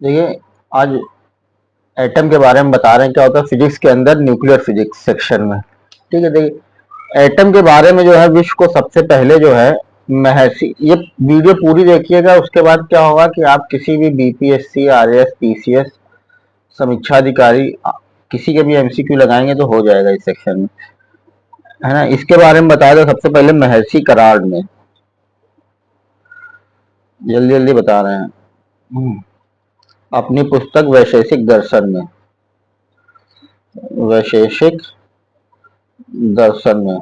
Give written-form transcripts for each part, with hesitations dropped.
देखिए, आज एटम के बारे में बता रहे हैं क्या होता है फिजिक्स के अंदर, न्यूक्लियर फिजिक्स सेक्शन में। ठीक है, देखिए एटम के बारे में जो है विश्व को सबसे पहले जो है महर्षि, ये वीडियो पूरी देखिएगा, उसके बाद क्या होगा कि आप किसी भी बीपीएससी, आरएएस, पीसीएस, समीक्षा अधिकारी, किसी के भी एमसीक्यू लगाएंगे तो हो जाएगा इस सेक्शन में, है ना। इसके बारे में बताया था सबसे पहले महर्षि कराड़ ने, जल्दी जल्दी बता रहे हैं। अपनी पुस्तक वैशेषिक दर्शन में, वैशेषिक दर्शन में।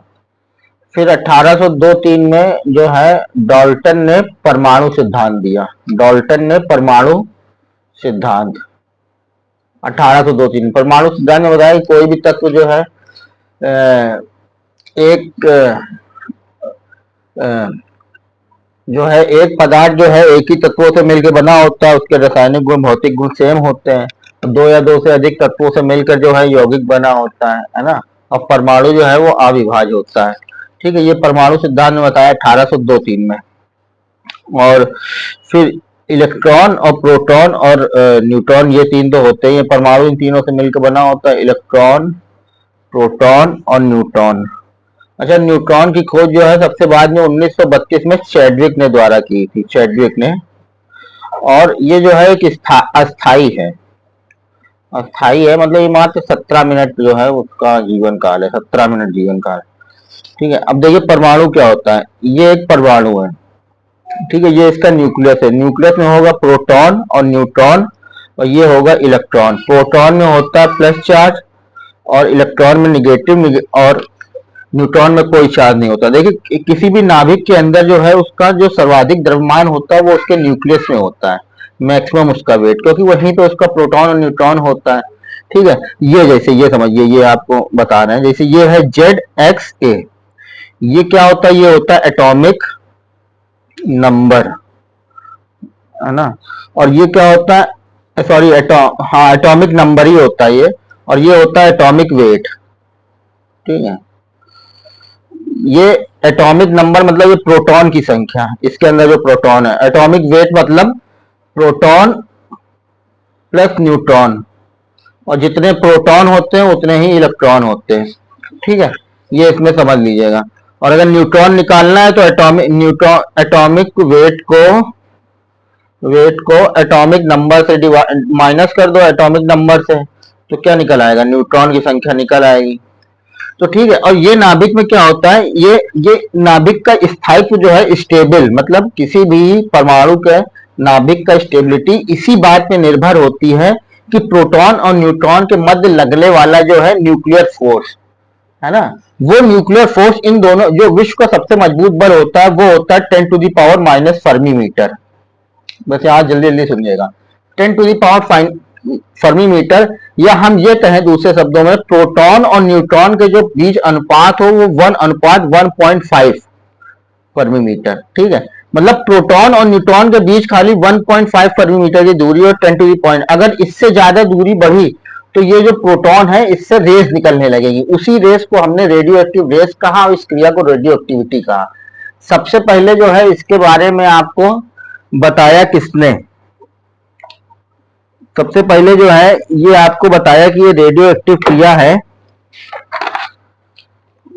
फिर 1802-3 में जो है डाल्टन ने परमाणु सिद्धांत दिया। डाल्टन ने परमाणु सिद्धांत 1802-3 परमाणु सिद्धांत में बताया कि कोई भी तत्व जो है एक जो है एक पदार्थ जो है एक ही तत्वों से मिलकर बना होता है, उसके रासायनिक गुण, भौतिक गुण सेम होते हैं। दो या दो से अधिक तत्वों से मिलकर जो है यौगिक बना होता है ना। और परमाणु जो है वो अविभाज्य होता है। ठीक है, ये परमाणु सिद्धांत में बताया 1802-3 में। और फिर इलेक्ट्रॉन और प्रोटॉन और न्यूट्रॉन, ये तीन तो होते ही, परमाणु इन तीनों से मिलकर बना होता है, इलेक्ट्रॉन, प्रोटॉन और न्यूट्रॉन। अच्छा, न्यूट्रॉन की खोज जो है सबसे बाद में 1932 में चैडविक ने द्वारा की थी, चैडविक ने। और ये जो है एक अस्थाई है, अस्थाई है, मतलब ये मात्र 17 मिनट जो है उसका जीवन काल है, 17 मिनट जीवन काल। ठीक है, अब देखिए परमाणु क्या होता है। ये एक परमाणु है, ठीक है, ये इसका न्यूक्लियस है। न्यूक्लियस में होगा प्रोटॉन और न्यूट्रॉन, और ये होगा इलेक्ट्रॉन। प्रोटॉन में होता है प्लस चार्ज और इलेक्ट्रॉन में निगेटिव, और न्यूट्रॉन में कोई चार्ज नहीं होता। देखिए किसी भी नाभिक के अंदर जो है उसका जो सर्वाधिक द्रव्यमान होता है वो उसके न्यूक्लियस में होता है, मैक्सिमम उसका वेट, क्योंकि वहीं तो उसका प्रोटॉन और न्यूट्रॉन होता है। ठीक है, ये जैसे ये समझिए, ये आपको बता रहे हैं, जैसे ये है ZXA, ये क्या होता है, ये होता है एटॉमिक नंबर, है ना। और ये क्या होता है, सॉरी हाँ एटॉमिक नंबर ही होता है ये, और ये होता है एटॉमिक वेट। ठीक है, ये एटॉमिक नंबर मतलब ये प्रोटॉन की संख्या, इसके अंदर जो प्रोटॉन है। एटॉमिक वेट मतलब प्रोटॉन प्लस न्यूट्रॉन, और जितने प्रोटॉन होते हैं उतने ही इलेक्ट्रॉन होते हैं। ठीक है, ये इसमें समझ लीजिएगा। और अगर न्यूट्रॉन निकालना है तो एटॉमिक वेट को एटॉमिक नंबर से माइनस कर दो, एटॉमिक नंबर से, तो क्या निकल आएगा, न्यूट्रॉन की संख्या निकल आएगी। तो ठीक है, और ये नाभिक में क्या होता है, ये नाभिक का स्थायित्व जो है स्टेबल, मतलब किसी भी परमाणु के नाभिक का स्टेबिलिटी इसी बात पे निर्भर होती है कि प्रोटॉन और न्यूट्रॉन के मध्य लगने वाला जो है न्यूक्लियर फोर्स, है ना। वो न्यूक्लियर फोर्स इन दोनों, जो विश्व का सबसे मजबूत बल होता है वो होता है 10⁻⁻⁻ फर्मी मीटर। बस यहाँ जल्दी जल्दी सुनिएगा, 10⁻⁻ फर्मी मीटर, या हम ये कहें दूसरे शब्दों में प्रोटॉन और न्यूट्रॉन के जो बीच अनुपात हो वो 1:1.5 फर्मी मीटर। ठीक है, मतलब प्रोटॉन और न्यूट्रॉन के बीच खाली 1.5 फर्मी मीटर की दूरी, और 10⁻, अगर इससे ज्यादा दूरी बढ़ी तो ये जो प्रोटॉन है इससे रेस निकलने लगेगी। उसी रेस को हमने रेडियो एक्टिव रेस कहा, और इस क्रिया को रेडियो एक्टिविटी कहा। सबसे पहले जो है इसके बारे में आपको बताया किसने, सबसे पहले जो है ये आपको बताया कि ये रेडियो एक्टिव क्रिया है,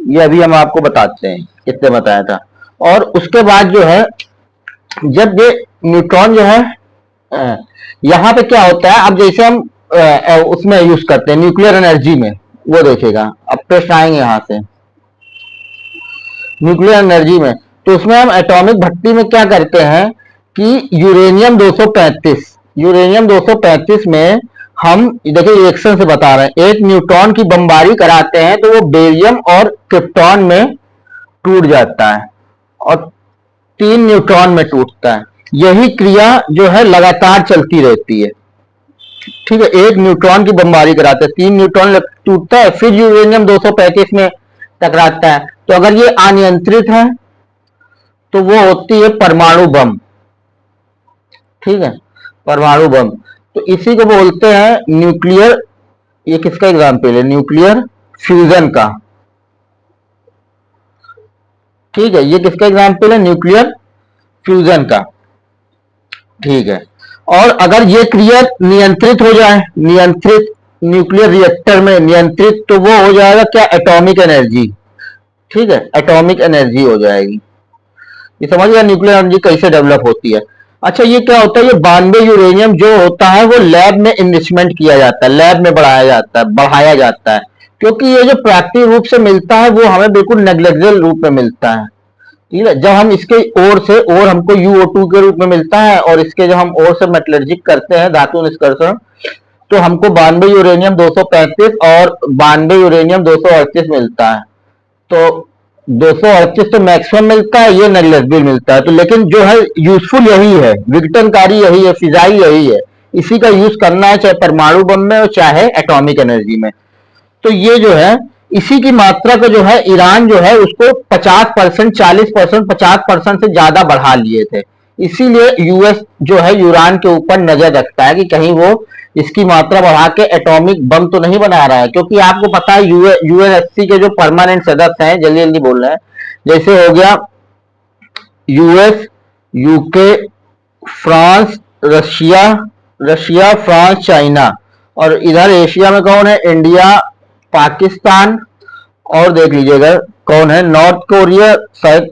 ये अभी हम आपको बताते हैं किसने बताया था। और उसके बाद जो है जब ये न्यूट्रॉन जो है यहाँ पे क्या होता है, अब जैसे हम उसमें यूज करते हैं न्यूक्लियर एनर्जी में, वो देखेगा, अब टेस्ट आएंगे यहाँ से न्यूक्लियर एनर्जी में, तो उसमें हम एटॉमिक भट्टी में क्या करते हैं कि यूरेनियम 235 में हम देखिए रिएक्शन से बता रहे हैं, एक न्यूट्रॉन की बमबारी कराते हैं तो वो बेरियम और क्रिप्टॉन में टूट जाता है, और 3 न्यूट्रॉन में टूटता है। यही क्रिया जो है लगातार चलती रहती है। ठीक है, एक न्यूट्रॉन की बमबारी कराते हैं, 3 न्यूट्रॉन टूटता है, फिर यूरेनियम 235 में टकराता है। तो अगर ये अनियंत्रित है तो वो होती है परमाणु बम। ठीक है, परमाणु बम, तो इसी को बोलते हैं न्यूक्लियर, ये किसका एग्जाम्पल है, न्यूक्लियर फ्यूजन का। ठीक है, ये किसका एग्जाम्पल है, न्यूक्लियर फ्यूजन का। ठीक है, और अगर ये क्रिया नियंत्रित हो जाए, नियंत्रित न्यूक्लियर रिएक्टर में नियंत्रित, तो वो हो जाएगा क्या, एटॉमिक एनर्जी। ठीक है, एटॉमिक एनर्जी हो जाएगी। ये समझ गया न्यूक्लियर एनर्जी कैसे डेवलप होती है। अच्छा, ये क्या होता है, ये 92 यूरेनियम जो होता है वो लैब में इन्रिचमेंट किया जाता है, लैब में बढ़ाया जाता है, क्योंकि ये जो प्राकृतिक रूप से मिलता है वो हमें बिल्कुल नेग्लेक्टेबल रूप में मिलता है। ठीक है, जब हम इसके ओर हमको UO2 के रूप में मिलता है, और इसके जब हम ओर से मेटलर्जिक करते हैं, धातु निष्कर्षण, तो हमको 92 यूरेनियम 235 और 92 यूरेनियम 238 मिलता है। तो 238 तो मैक्सिमम मिलता है, ये नेग्लेक्टेबल मिलता है। तो लेकिन जो है यूजफुल यही है, विघटनकारी यही है, फिजाई यही है, इसी का यूज करना है, चाहे परमाणु बम में और चाहे एटॉमिक एनर्जी में। तो ये जो है इसी की मात्रा को जो है ईरान जो है उसको 50%, 40%, 50% से ज्यादा बढ़ा लिए थे। इसीलिए यूएस जो है ईरान के ऊपर नजर रखता है कि कहीं वो इसकी मात्रा बढ़ा के एटॉमिक बम तो नहीं बना रहा है, क्योंकि आपको पता है यूएनएससी के जो परमानेंट सदस्य हैं, जल्दी जल्दी बोल रहे हैं, जैसे हो गया US, UK, France, Russia France, China, और इधर एशिया में कौन है, इंडिया, पाकिस्तान, और देख लीजिएगा कौन है, नॉर्थ कोरिया, शायद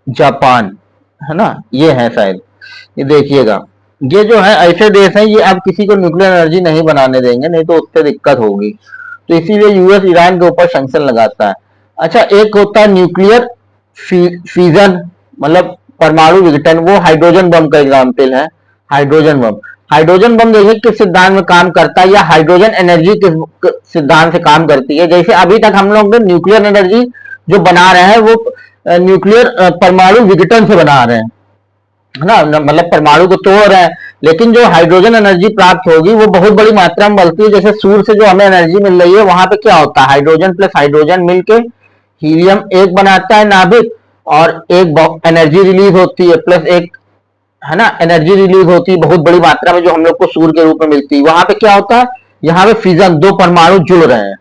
जापान, है ना, ये है शायद। ये देखिएगा, ये जो है ऐसे देश हैं, ये अब किसी को न्यूक्लियर एनर्जी नहीं बनाने देंगे, नहीं तो उससे दिक्कत होगी। तो इसीलिए यूएस ईरान के ऊपर सैंक्शन लगाता है। अच्छा, एक होता है न्यूक्लियर फ्यूजन, मतलब परमाणु विघटन, वो हाइड्रोजन बम का एग्जाम्पल है। हाइड्रोजन बम देखिए किस सिद्धांत में काम करता है, या हाइड्रोजन एनर्जी किस सिद्धांत से काम करती है। जैसे अभी तक हम लोग न्यूक्लियर एनर्जी जो बना रहे हैं वो न्यूक्लियर परमाणु विघटन से बना रहे हैं, है ना, मतलब परमाणु को तोड़ रहे हैं। लेकिन जो हाइड्रोजन एनर्जी प्राप्त होगी वो बहुत बड़ी मात्रा में बनती है। जैसे सूर्य से जो हमें एनर्जी मिल रही है, वहां पे क्या होता है, हाइड्रोजन प्लस हाइड्रोजन मिलके हीलियम एक बनाता है नाभिक, और एक एनर्जी रिलीज होती है, प्लस एक, है ना, एनर्जी रिलीज होती है बहुत बड़ी मात्रा में, जो हम लोग को सूर्य के रूप में मिलती है। वहां पे क्या होता है, यहाँ पे फिजन, दो परमाणु जुड़ रहे हैं,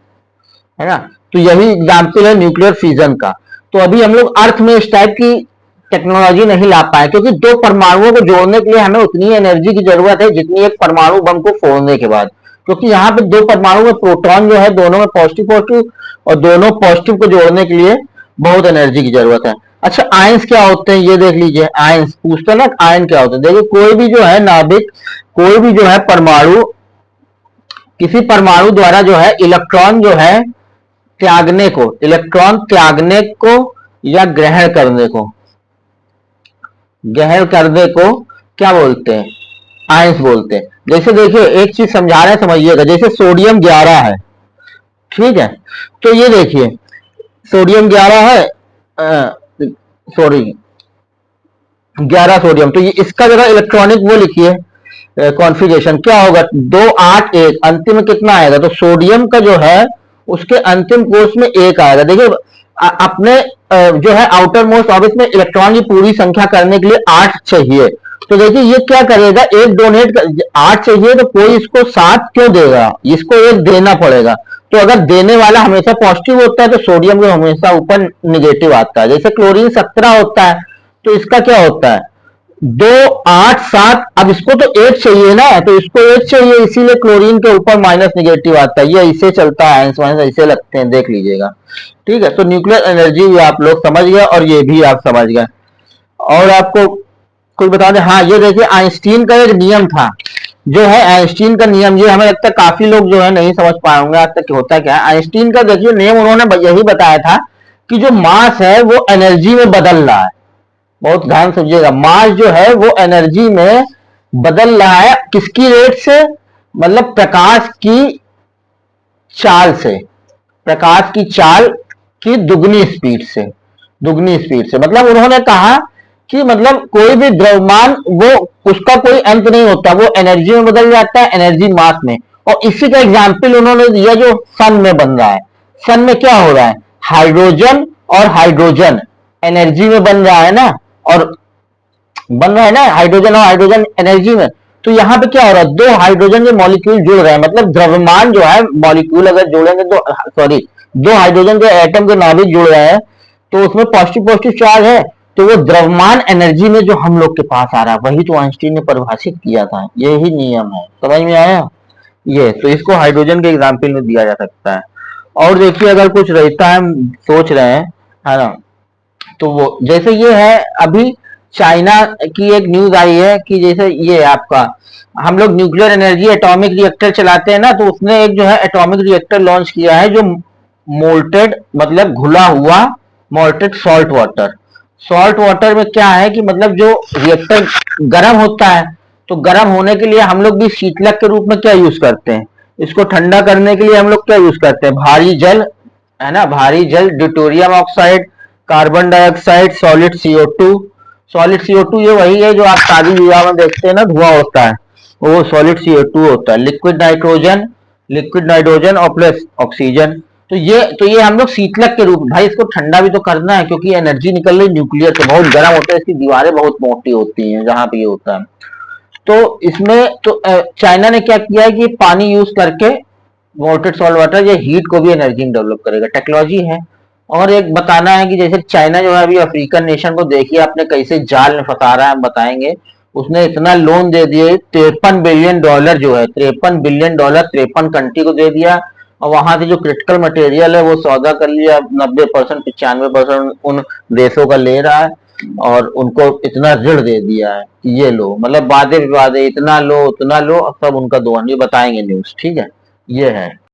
है ना। तो यही एग्जाम्पल है न्यूक्लियर फिजन का। तो अभी हम लोग अर्थ में इस टाइप की टेक्नोलॉजी नहीं ला पाए, क्योंकि दो परमाणुओं को जोड़ने के लिए हमें उतनी एनर्जी की जरूरत है जितनी एक परमाणु बम को फोड़ने के बाद, क्योंकि यहाँ पे दो परमाणु में प्रोटॉन जो है दोनों में पॉजिटिव पॉजिटिव, और दोनों पॉजिटिव को जोड़ने के लिए बहुत एनर्जी की जरूरत है। अच्छा, आयंस क्या होते हैं, ये देख लीजिए, आयंस पूछते ना, आयन क्या होते हैं। देखिए, कोई भी जो है नाभिक, कोई भी जो है परमाणु, किसी परमाणु द्वारा जो है इलेक्ट्रॉन जो है त्यागने को, इलेक्ट्रॉन त्यागने को या ग्रहण करने को क्या बोलते हैं, आयंस बोलते हैं। जैसे देखिए, एक चीज समझा रहे हैं, समझिएगा। जैसे सोडियम 11 है, ठीक है, तो ये देखिए सोडियम 11 है, सॉरी 11 सोडियम, तो ये इसका जरा इलेक्ट्रॉनिक वो लिखिए कॉन्फ़िगरेशन क्या होगा, 2 8 1, अंतिम में कितना आएगा, तो सोडियम का जो है उसके अंतिम कोर्स में 1 आएगा। देखिए, अपने जो है आउटर मोस्ट ऑर्बिट में इलेक्ट्रॉन की पूरी संख्या करने के लिए 8 चाहिए। तो देखिए ये क्या करेगा, एक डोनेट 8 चाहिए, तो कोई इसको 7 क्यों देगा, इसको 1 देना पड़ेगा। तो अगर देने वाला हमेशा पॉजिटिव होता है तो सोडियम को हमेशा ऊपर निगेटिव आता है। जैसे क्लोरीन 17 होता है, तो इसका क्या होता है 2 8 7, अब इसको तो 1 चाहिए ना, तो इसको 1 चाहिए, इसीलिए क्लोरीन के ऊपर माइनस निगेटिव आता है। ये ऐसे चलता है, आयंस वायंस ऐसे लगते हैं, देख लीजिएगा। ठीक है, तो न्यूक्लियर एनर्जी भी आप लोग समझ गए, और ये भी आप समझ गए। और आपको कुछ बता दें, हाँ, ये देखिए आइंस्टीन का एक नियम था, जो है आइंस्टीन का नियम, ये हमें लगता है काफी लोग जो है नहीं समझ पाए होंगे आज तक होता क्या है। आइंस्टीन का देखिए नियम, उन्होंने यही बताया था कि जो मास है वो एनर्जी में बदल रहा है। बहुत ध्यान समझिएगा, मास जो है वो एनर्जी में बदल रहा है, किसकी रेट से, मतलब प्रकाश की चाल से, प्रकाश की चाल की दुगनी स्पीड से। मतलब उन्होंने कहा कि मतलब कोई भी द्रव्यमान वो उसका कोई अंत नहीं होता, वो एनर्जी में बदल जाता है, एनर्जी मास में। और इसी का एग्जाम्पल उन्होंने दिया जो सन में बन रहा है। सन में क्या हो रहा है, हाइड्रोजन और हाइड्रोजन एनर्जी में बन रहा है ना, और बन रहा है ना हाइड्रोजन और हाइड्रोजन एनर्जी में। तो यहाँ पे क्या हो रहा है, दो हाइड्रोजन के मॉलिक्यूल जुड़ रहे हैं, मतलब द्रव्यमान जो है मॉलिक्यूल अगर जोड़ेंगे तो, सॉरी, दो हाइड्रोजन के एटम के नाभिक जुड़ रहे हैं, तो उसमें पॉजिटिव पॉजिटिव चार्ज है, तो वो द्रव्यमान एनर्जी में जो हम लोग के पास आ रहा है वही तो आइंस्टीन ने परिभाषित किया था, यही नियम है। समझ में आया? ये तो इसको हाइड्रोजन के एग्जाम्पल में दिया जा सकता है। और देखिए अगर कुछ रहता है, हम सोच रहे हैं, है ना, तो वो जैसे ये है, अभी चाइना की एक न्यूज आई है कि जैसे ये आपका हम लोग न्यूक्लियर एनर्जी एटॉमिक रिएक्टर चलाते हैं ना, तो उसने एक जो है एटॉमिक रिएक्टर लॉन्च किया है जो मोल्टेड मतलब घुला हुआ molted salt water. Salt water में क्या है कि मतलब जो रिएक्टर गर्म होता है, तो गर्म होने के लिए हम लोग भी शीतलक के रूप में क्या यूज करते हैं, इसको ठंडा करने के लिए हम लोग क्या यूज करते हैं, भारी जल, है ना, भारी जल, deuterium oxide, carbon dioxide, solid CO2। Solid CO2 ये वही है जो आप शादी विवाह में देखते हैं ना, धुआं होता है, वो सॉलिड CO2 होता है। लिक्विड नाइट्रोजन और प्लस ऑक्सीजन। तो ये हम लोग शीतलक के रूप, भाई इसको ठंडा भी तो करना है क्योंकि एनर्जी निकल रही न्यूक्लियर से, बहुत गर्म होता है, इसकी दीवारें बहुत मोटी होती हैं जहां पे ये होता है। तो इसमें तो चाइना ने क्या किया है कि पानी यूज करके मोल्टेड सॉल्ट वाटर ये हीट को भी एनर्जी में डेवलप करेगा, टेक्नोलॉजी है। और एक बताना है कि जैसे चाइना जो है अभी अफ्रीकन नेशन को देखिए आपने कैसे जाल में फंसा रहा है, हम बताएंगे। उसने इतना लोन दे दिए, $53 बिलियन जो है, $53 बिलियन 53 कंट्री को दे दिया। और वहां से जो क्रिटिकल मटेरियल है वो सौदा कर लिया, 90% 95% उन देशों का ले रहा है। और उनको इतना ऋण दे दिया है कि ये लो, मतलब वादे विवादे, इतना लो उतना लो, अब सब उनका दोहन, ये बताएंगे न्यूज, ठीक है। ये है।